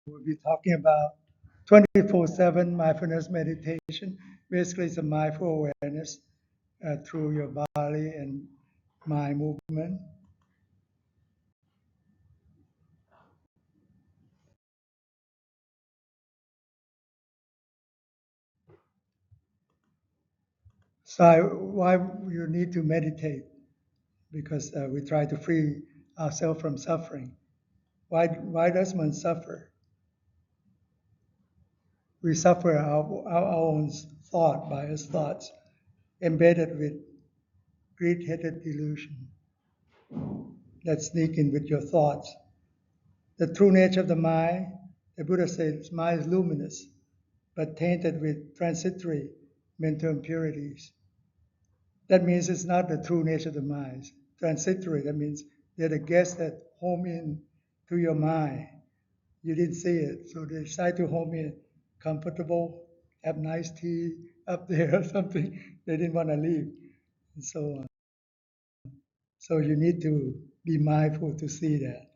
We'll be talking about 24/7 mindfulness meditation. Basically, it's a mindful awareness through your body and mind movement. Why you need to meditate? Because we try to free ourselves from suffering. Why does one suffer? We suffer our own thought, biased thoughts, embedded with greed-headed delusion that sneak in with your thoughts. The true nature of the mind, the Buddha says, mind is luminous, but tainted with transitory mental impurities. That means it's not the true nature of the mind. It's transitory, that means they're the guests that home in to your mind. You didn't see it, so they decide to home in, comfortable, have nice tea up there or something. They didn't want to leave, and so on. So you need to be mindful to see that.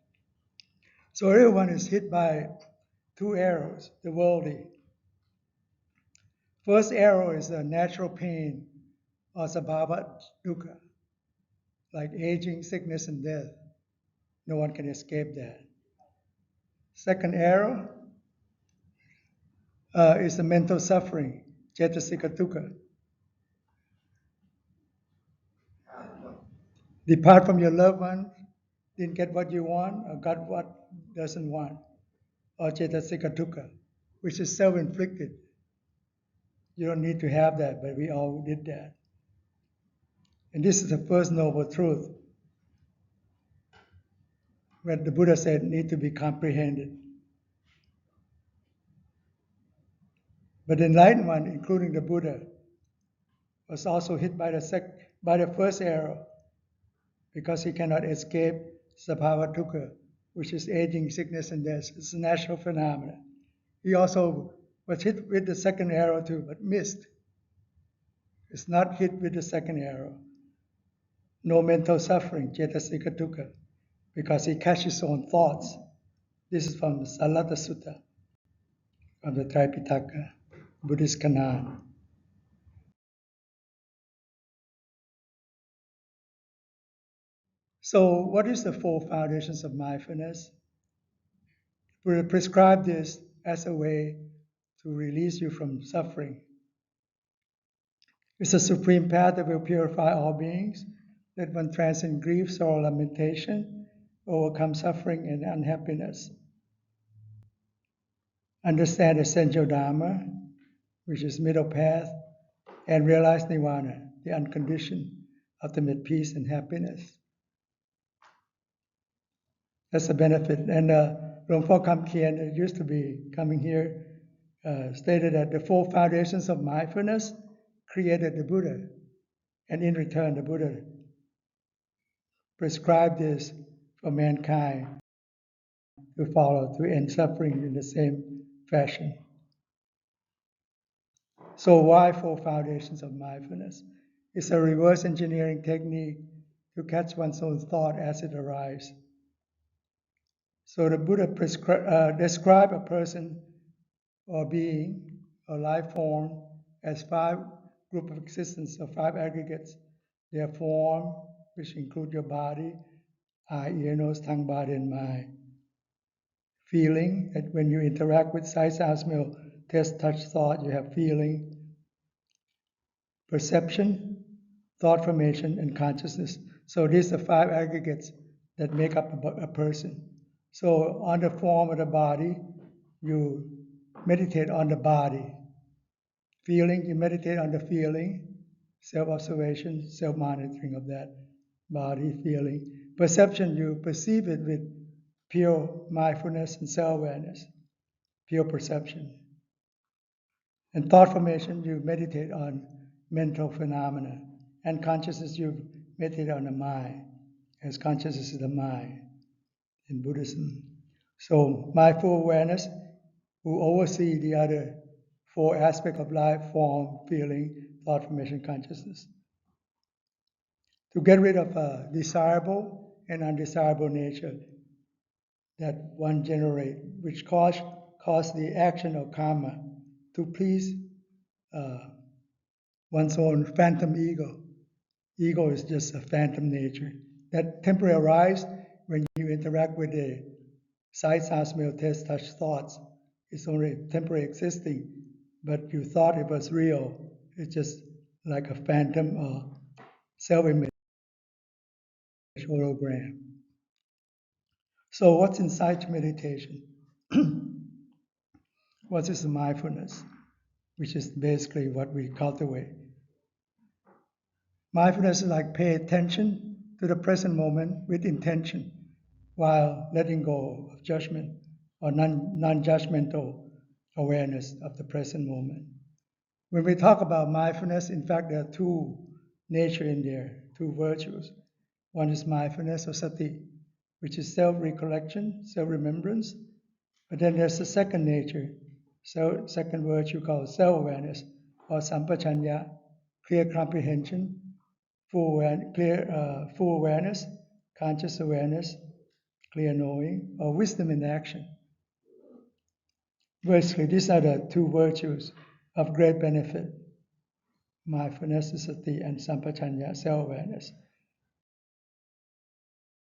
So everyone is hit by two arrows, the worldly. First arrow is a natural pain or sabhava dukkha, like aging, sickness, and death. No one can escape that. Second arrow is the mental suffering, cetasika dukkha. Depart from your loved one, didn't get what you want, or got what doesn't want, or cetasika dukkha, which is self-inflicted. You don't need to have that, but we all did that. And this is the first noble truth, what the Buddha said need to be comprehended. But the enlightened one, including the Buddha, was also hit by the first arrow because he cannot escape sabhava dukkha, which is aging, sickness, and death. It's a natural phenomenon. He also was hit with the second arrow too, but missed. It's not hit with the second arrow. No mental suffering, cetasika dukkha, because he catches his own thoughts. This is from Salata Sutta, from the Tripitaka, Buddhist canon. So, what is the four foundations of mindfulness? Buddha prescribed this as a way to release you from suffering. It's a supreme path that will purify all beings, let one transcend grief, sorrow, lamentation, overcome suffering and unhappiness. Understand essential Dharma, which is middle path, and realize Nirvana, the unconditioned ultimate peace and happiness. That's a benefit. And Luang Pho Kam Kien, who used to be coming here, stated that the four foundations of mindfulness created the Buddha. And in return, the Buddha prescribed this for mankind to follow, to end suffering in the same fashion. So why four foundations of mindfulness? It's a reverse engineering technique to catch one's own thought as it arises. So the Buddha described a person or being or life form as five group of existence or five aggregates. Their form, which include your body, eye, ear, nose, tongue, body, and mind. Feeling, that when you interact with sight, sound, smell, taste, touch, thought, you have feeling. Perception, thought formation, and consciousness. So these are five aggregates that make up a person. So on the form of the body, you meditate on the body. Feeling, you meditate on the feeling, self-observation, self-monitoring of that body feeling. Perception, you perceive it with pure mindfulness and self-awareness, pure perception. And thought formation, you meditate on mental phenomena. And consciousness, you meditate on the mind, as consciousness is the mind in Buddhism. So mindful awareness will oversee the other four aspects of life: form, feeling, thought formation, consciousness. To get rid of desirable and undesirable nature that one generates, which cause cause the action of karma to please uh, one's own phantom ego. Ego is just a phantom nature that temporarily arises when you interact with the sight, sound, smell, taste, touch thoughts. It's only temporarily existing, but you thought it was real. It's just like a phantom or self-image hologram. So what's inside meditation? What is mindfulness, which is basically what we cultivate. Mindfulness is like pay attention to the present moment with intention while letting go of judgment or non-judgmental awareness of the present moment. When we talk about mindfulness, in fact, there are two nature in there, two virtues. One is mindfulness or sati, which is self-recollection, self-remembrance. But then there's the second nature, so second virtue called self-awareness or sampachanya, clear comprehension, full awareness, conscious awareness, clear knowing, or wisdom in action. Basically, these are the two virtues of great benefit: mindfulness, sati, and sampachanya, self-awareness.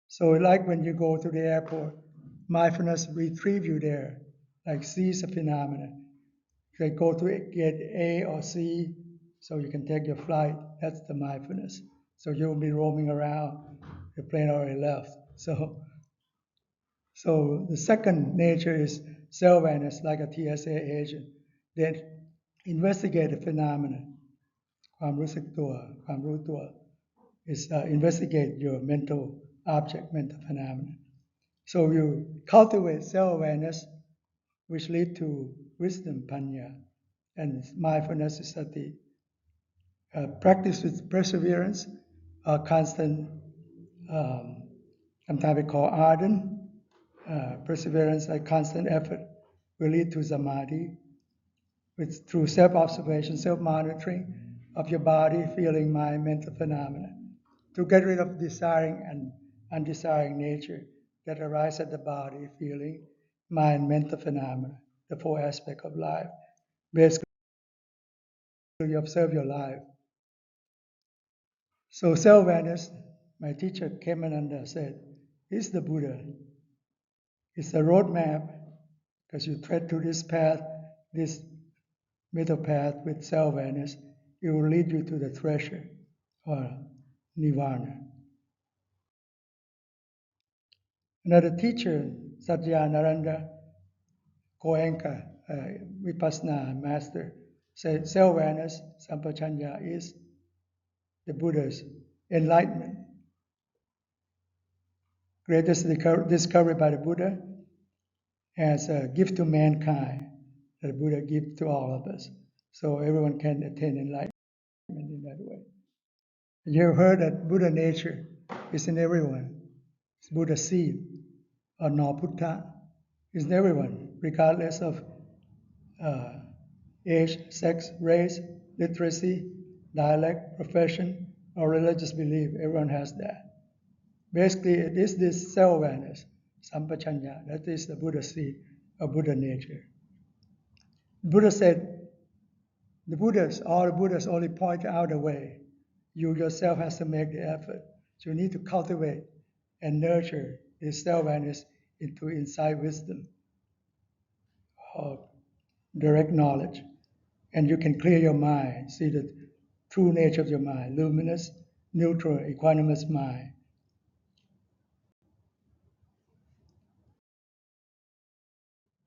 So, like when you go to the airport, mindfulness retrieve you there, like sees a phenomenon. They go to get A or C, so you can take your flight. That's the mindfulness. So you'll be roaming around. The plane already left. So the second nature is self-awareness, like a TSA agent. They investigate the phenomenon. ความรู้สึกตัว ความรู้ตัว is investigate your mental object, mental phenomenon. So you cultivate self-awareness, which lead to wisdom, panya, and mindfulness is sati. Practice with perseverance, constant, sometimes we call ardent, perseverance, like constant effort, will lead to samadhi, through self-observation, self-monitoring of your body, feeling, mind, mental phenomena, to get rid of desiring and undesiring nature that arise at the body, feeling, mind, mental phenomena, the four aspects of life. Basically, you observe your life. So self-awareness, my teacher Kemananda said, is the Buddha. It's a roadmap, because you tread to this path, this middle path with self-awareness, it will lead you to the treasure or nirvana. Another teacher, Satyanaranda Goenka, Vipassana master, said self-awareness, sampachanya, is the Buddha's enlightenment. Greatest discovery by the Buddha as a gift to mankind that the Buddha gives to all of us. So everyone can attain enlightenment in that way. You've heard that Buddha nature is in everyone. It's Buddha seed or no Buddha is in everyone, regardless of age, sex, race, literacy, dialect, profession, or religious belief. Everyone has that. Basically, it is this self-awareness, sampachanya, that is the Buddha seed or Buddha nature. Buddha said, all the Buddhas only point out the way. You yourself has to make the effort. So you need to cultivate and nurture this self-awareness into insight wisdom or direct knowledge. And you can clear your mind, see the true nature of your mind, luminous, neutral, equanimous mind.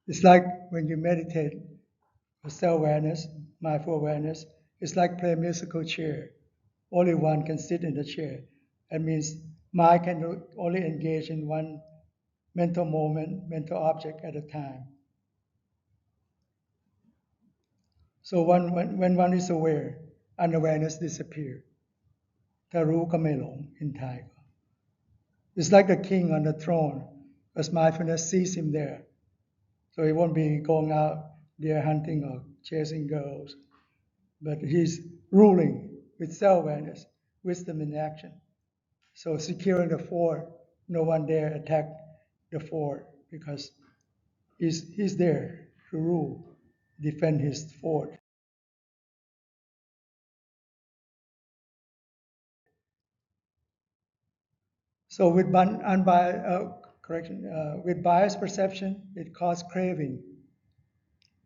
It's like when you meditate for self-awareness, mindful awareness, it's like play a musical chair. Only one can sit in the chair. That means mind can only engage in one mental moment, mental object at a time. So when one is aware, unawareness disappears. ถ้ารู้ก็ไม่หลง in Thai. It's like the king on the throne, because mindfulness sees him there. So he won't be going out deer hunting or chasing girls, but he's ruling with self-awareness, wisdom in action. So securing the fort, no one dare attack the fort because he's there. to rule, defend his fort. So with with biased perception, it causes craving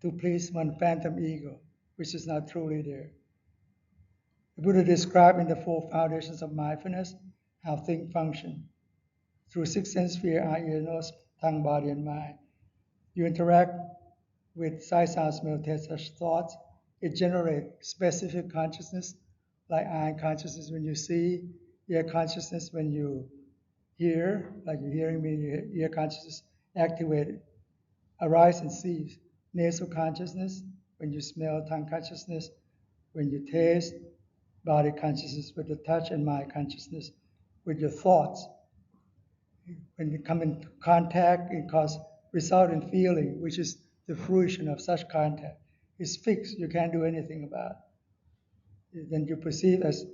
to please one phantom ego, which is not truly there. The Buddha described in the four foundations of mindfulness how things function. Through six sense sphere, eye, ear, nose, tongue, body, and mind. You interact with sight, sound, smell, taste, touch, thoughts. It generates specific consciousness, like eye consciousness when you see, ear consciousness when you hear, like you're hearing me, your ear consciousness activated, arise and cease. Nasal consciousness when you smell, tongue consciousness when you taste, body consciousness with the touch, and mind consciousness with your thoughts. When you come into contact, it causes result in feeling, which is the fruition of such contact. It's fixed, you can't do anything about it. Then you perceive as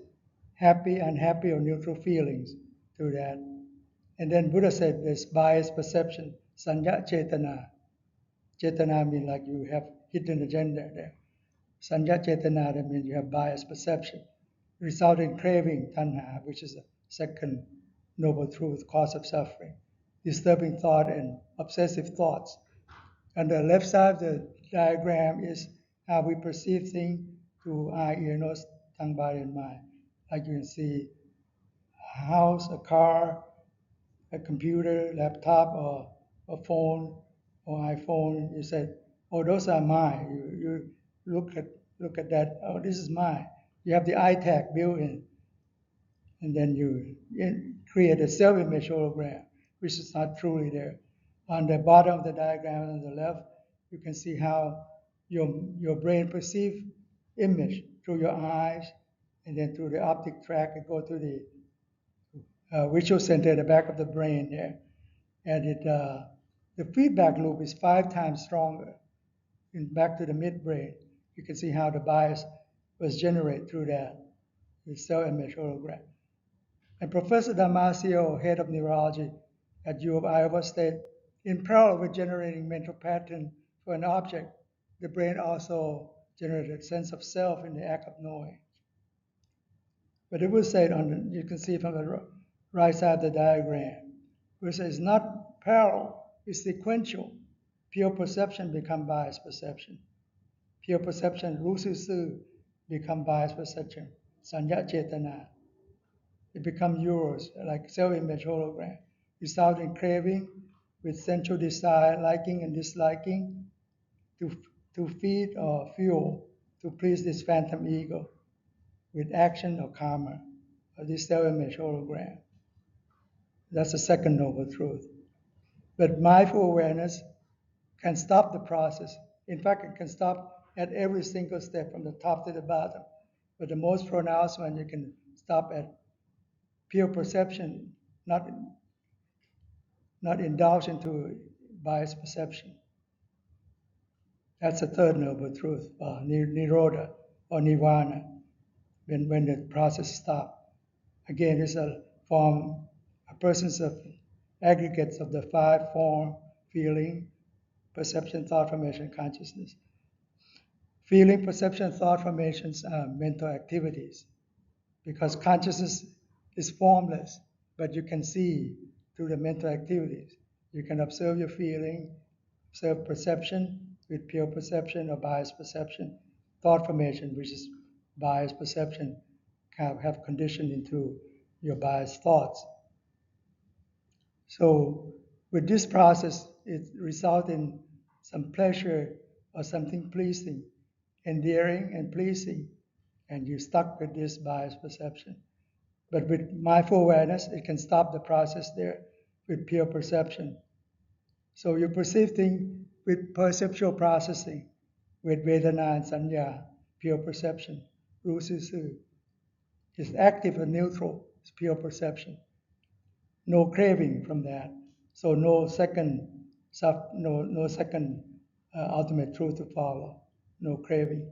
happy, unhappy, or neutral feelings through that. And then Buddha said there's biased perception, sanya chetana. Chetana means like you have hidden agenda there. Sanya chetana, that means you have biased perception. Result in craving, tanha, which is a second noble truth, cause of suffering. Disturbing thought and obsessive thoughts. On the left side of the diagram is how we perceive things through eye, ear, nose, tongue, body, and mind. Like you can see a house, a car, a computer, laptop, or a phone, or iPhone. You say, "Oh, those are mine." You look at that. "Oh, this is mine." You have the eye tag built in, and then you create a self-image hologram, which is not truly there. On the bottom of the diagram on the left, you can see how your brain perceives image through your eyes, and then through the optic tract, it goes to the visual center at the back of the brain there, and the feedback loop is 5 times stronger. And back to the midbrain, you can see how the bias was generated through that, the self-image hologram. And Professor Damasio, head of neurology at U of Iowa State, in parallel with generating mental pattern for an object, the brain also generated a sense of self in the act of knowing. But it was said you can see from the right side of the diagram, which is not parallel, it's sequential. Pure perception become biased perception. Pure perception, rususu, become biased perception. Sanya chetana. It becomes yours, like self-image hologram. Result in craving with sensual desire, liking and disliking, to feed or fuel, to please this phantom ego with action or karma, or this self-image hologram. That's the second noble truth. But mindful awareness can stop the process. In fact, it can stop at every single step from the top to the bottom. But the most pronounced one, you can stop at pure perception, not indulge into biased perception. That's the third noble truth, nirodha or nirvana, when the process stops. Again, it's a presence of aggregates of the 5 form: feeling, perception, thought formation, consciousness. Feeling, perception, thought formations are mental activities because consciousness is formless, but you can see through the mental activities. You can observe your feeling, observe perception with pure perception or biased perception, thought formation, which is biased perception, have conditioned into your biased thoughts. So with this process, it results in some pleasure or something pleasing, endearing and pleasing, and you're stuck with this biased perception. But with mindful awareness, it can stop the process there with pure perception. So you perceive things with perceptual processing, with Vedana and Sanya, pure perception. Rususu is active and neutral, it's pure perception. No craving from that. So no second, no second ultimate truth to follow. No craving.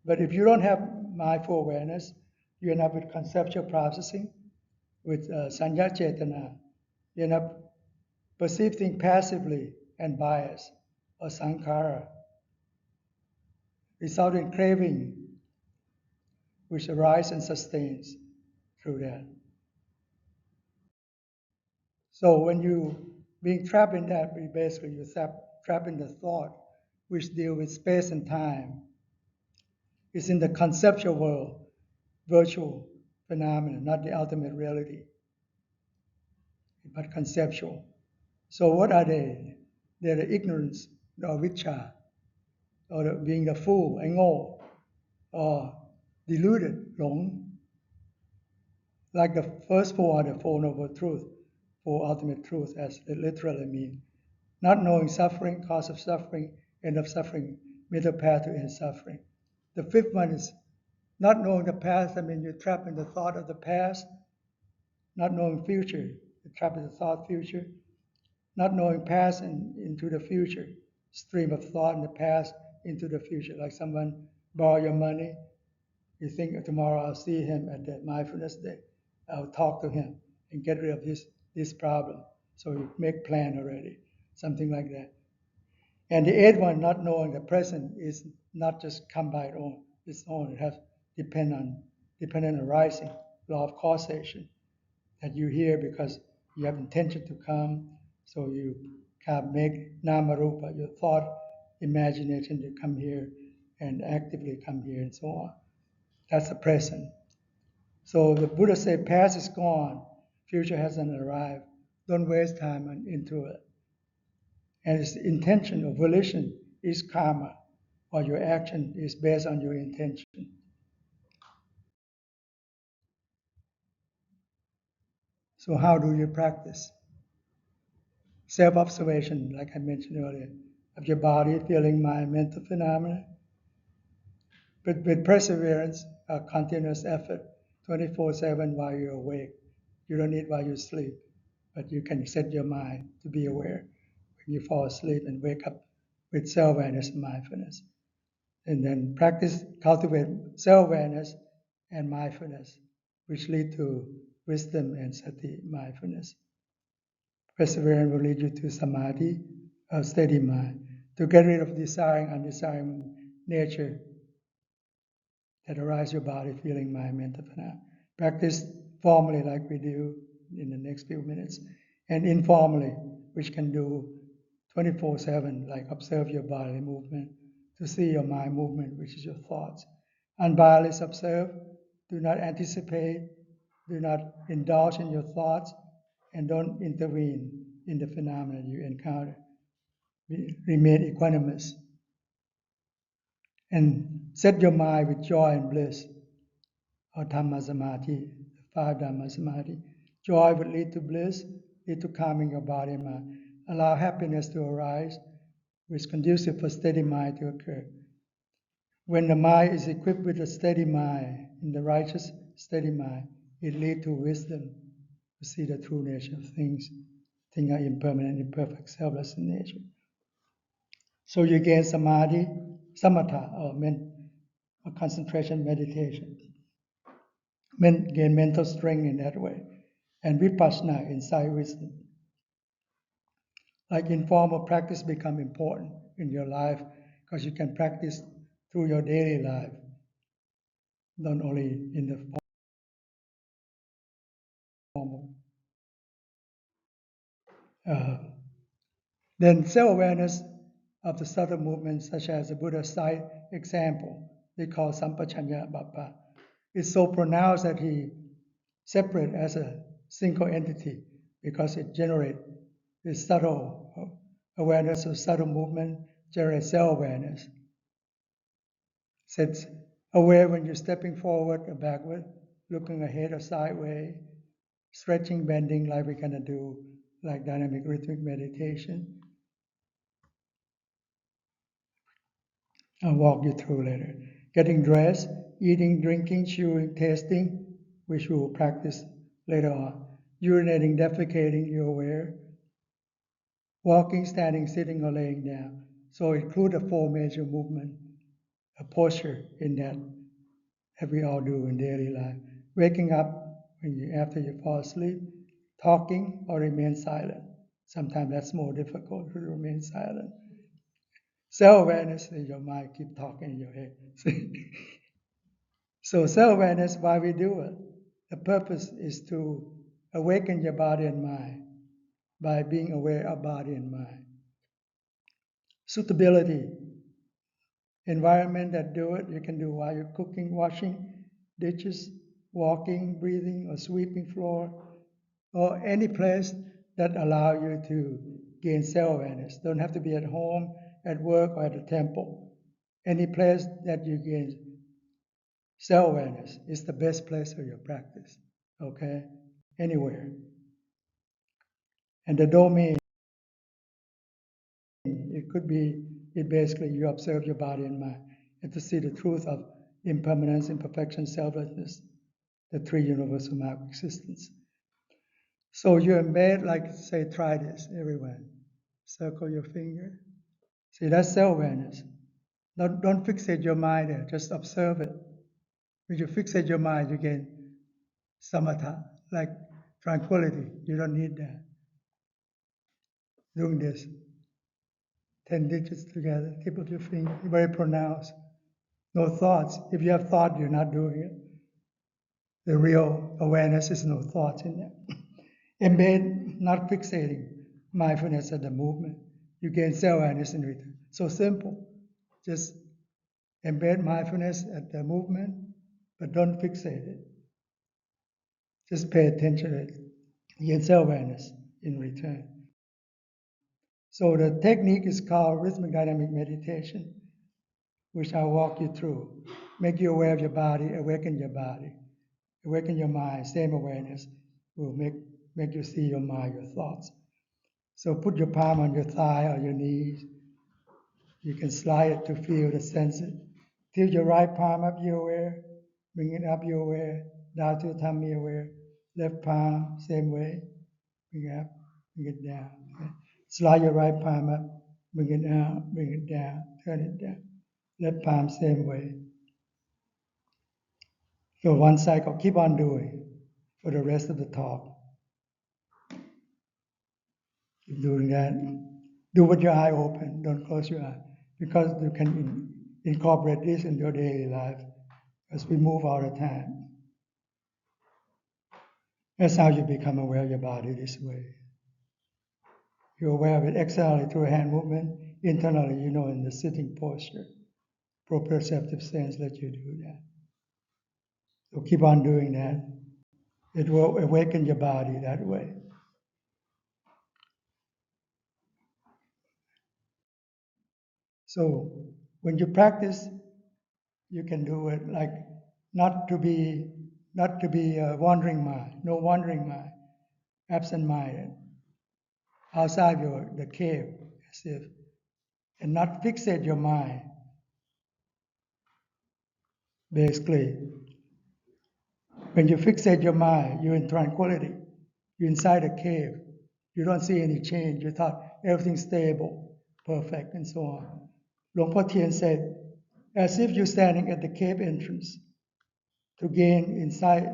But if you don't have mindful awareness, you end up with conceptual processing, with sanya chetana. You end up perceiving passively and biased, or sankhara. result in craving, which arises and sustains through that. So when you being trapped in that, basically you're trapped in the thought, which deal with space and time. It's in the conceptual world, virtual phenomena, not the ultimate reality, but conceptual. So what are they? They're the ignorance, or vichya, or being the fool, ngo, or deluded, long. Like the first four are the Four Noble Truths, Four Ultimate Truths, as it literally means. Not knowing suffering, cause of suffering, end of suffering, middle path to end suffering. The fifth one is not knowing the past. I mean, you're trapped in the thought of the past. Not knowing future, you're trapped in the thought future. Not knowing past and into the future, stream of thought in the past into the future. Like someone borrow your money, you think tomorrow I'll see him at the mindfulness day. I'll talk to him and get rid of this problem. So you make plan already, something like that. And the eighth one, not knowing the present, is not just come by its own. It has dependent arising, law of causation, that you hear because you have intention to come. So you can make namarupa, your thought, imagination to come here and actively come here and so on. That's the present. So the Buddha said, past is gone, future hasn't arrived. Don't waste time into it. And its intention or volition is karma, or your action is based on your intention. So how do you practice? Self-observation, like I mentioned earlier, of your body, feeling, mind, mental phenomena, but with perseverance, a continuous effort, 24/7 while you're awake. You don't need while you sleep, but you can set your mind to be aware when you fall asleep and wake up with self-awareness and mindfulness. And then cultivate self-awareness and mindfulness, which lead to wisdom and sati, mindfulness. Perseverance will lead you to samadhi, a steady mind, to get rid of desiring, undesiring nature that arise your body, feeling, mind, mental phenomena. Practice formally like we do in the next few minutes, and informally, which can do 24/7, like observe your body movement, to see your mind movement, which is your thoughts. Unbiased observe, do not anticipate, do not indulge in your thoughts, and don't intervene in the phenomena you encounter. Remain equanimous. And set your mind with joy and bliss, or Dhamma Samadhi, the five Dhamma Samadhi. Joy would lead to bliss, lead to calming your body and mind. Allow happiness to arise, which is conducive for steady mind to occur. When the mind is equipped with a steady mind, in the righteous steady mind, it leads to wisdom to see the true nature of things. Things are impermanent, imperfect, selfless in nature. So you gain samadhi, samatha, or concentration meditation. Gain mental strength in that way. And vipassana, insight wisdom. Like informal practice become important in your life because you can practice through your daily life, not only in the formal. Then self-awareness of the subtle movements, such as the Buddha's sight example, they call sampachanya bappa, is so pronounced that he separate as a single entity because it generates this subtle awareness of subtle movement, generates self-awareness. It's aware when you're stepping forward or backward, looking ahead or sideways, stretching, bending like we're going to do, like dynamic rhythmic meditation. I'll walk you through later. Getting dressed, eating, drinking, chewing, tasting, which we will practice later on. Urinating, defecating, you're aware. Walking, standing, sitting, or laying down. So include the four major movements, a posture in that we all do in daily life. Waking up after you fall asleep, talking or remain silent. Sometimes that's more difficult to remain silent. Self-awareness in your mind keep talking in your head. So self-awareness, why we do it? The purpose is to awaken your body and mind by being aware of body and mind. Suitability, environment that do it, you can do while you're cooking, washing dishes, walking, breathing, or sweeping floor, or any place that allow you to gain self-awareness. Don't have to be at home, at work, or at a temple. Any place that you gain self-awareness is the best place for your practice. Okay? Anywhere. And the domain, it could be, it basically you observe your body and mind and to see the truth of impermanence, imperfection, selflessness, the three universal marks of existence. So you embed, like say, try this, everyone. Circle your finger. See, that's self-awareness. Don't fixate your mind there, just observe it. When you fixate your mind, you gain samatha, like tranquility. You don't need that. Doing this. 10 digits together, tip of your finger, very pronounced. No thoughts. If you have thought, you're not doing it. The real awareness is no thoughts in there. Embed, not fixating mindfulness at the movement. You gain self-awareness in return. So simple. Just embed mindfulness at the movement, but don't fixate it. Just pay attention to it. You gain self-awareness in return. So the technique is called rhythmic dynamic meditation, which I'll walk you through. Make you aware of your body, awaken your body, awaken your mind. Same awareness will make you see your mind, your thoughts. So put your palm on your thigh or your knees. You can slide it to feel the sense it. Tilt your right palm up, you're aware. Bring it up, you're aware. Down to the tummy, you're aware. Left palm, same way. Bring it up, bring it down. Okay. Slide your right palm up, bring it down, bring it down, turn it down. Left palm, same way. So one cycle, keep on doing for the rest of the talk. Keep doing that. Do with your eye open, don't close your eye, because you can incorporate this in your daily life as we move all the time. That's how you become aware of your body this way. You're aware of it externally through a hand movement, internally, in the sitting posture. Proprioceptive sense let you do that. So keep on doing that. It will awaken your body that way. So when you practice, you can do it like not to be a wandering mind, no wandering mind, absent-minded, outside the cave, as if, and not fixate your mind. Basically, when you fixate your mind, you're in tranquility. You're inside a cave. You don't see any change. You thought everything's stable, perfect, and so on. Luang Por Tien said, as if you're standing at the cave entrance to gain insight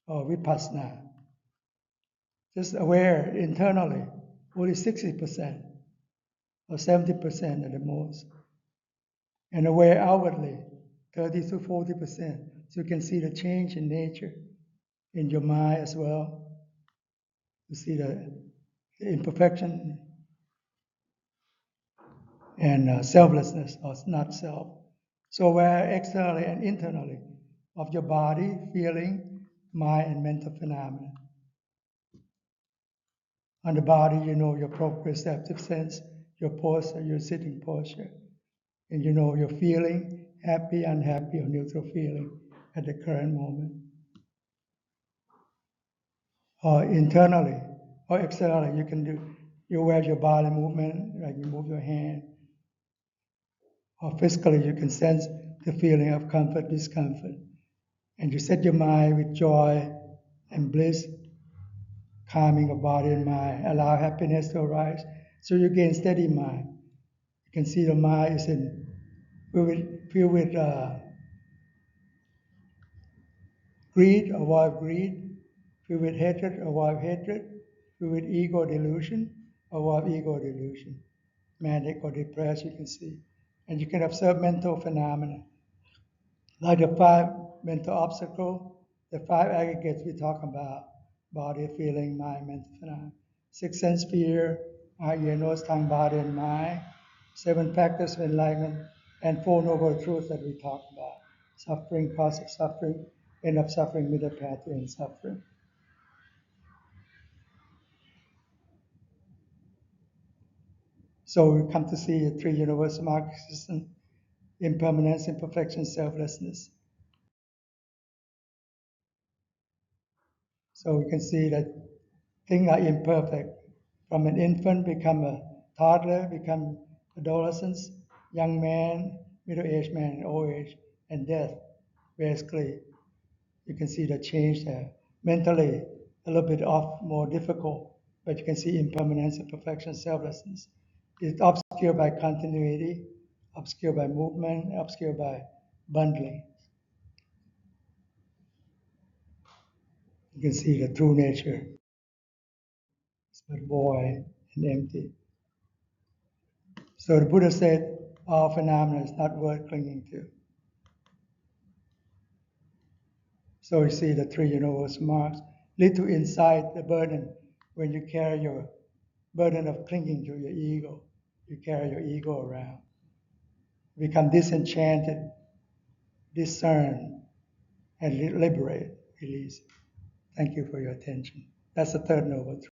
or vipassana. Just aware internally, only 60% or 70% at the most. And aware outwardly, 30 to 40%. So you can see the change in nature, in your mind as well. You see the imperfection and selflessness, or not self. So aware externally and internally of your body, feeling, mind, and mental phenomena. On the body, your proprioceptive sense, your posture, your sitting posture. And you're feeling happy, unhappy, or neutral feeling at the current moment. Or internally or externally, you're aware of your body movement, like you move your hand. Or physically, you can sense the feeling of comfort, discomfort. And you set your mind with joy and bliss, calming your body and mind, allow happiness to arise. So you gain steady mind. You can see the mind is filled with greed, avoid greed, filled with hatred, avoid hatred, filled with ego delusion, avoid ego delusion. manic or depressed, you can see. And you can observe mental phenomena, like the five mental obstacles, the five aggregates we talk about: body, feeling, mind, mental phenomena. Six sense sphere, eye, ear, nose, tongue, body, and mind. Seven factors of enlightenment, and four noble truths that we talk about: suffering, cause of suffering, end of suffering, middle path to end suffering. So we come to see the three universal marks of existence: impermanence, imperfection, selflessness. So we can see that things are imperfect. From an infant, become a toddler, become adolescence, young man, middle-aged man, old age, and death. Basically, you can see the change there. Mentally, a little bit off, more difficult, but you can see impermanence, imperfection, selflessness. It's obscured by continuity, obscured by movement, obscured by bundling. You can see the true nature. It's but void and empty. So the Buddha said, all phenomena is not worth clinging to. So you see the three universal marks lead to insight, the burden. When you carry your burden of clinging to your ego, you carry your ego around. Become disenchanted, discern, and liberate, release. Thank you for your attention. That's the third noble truth.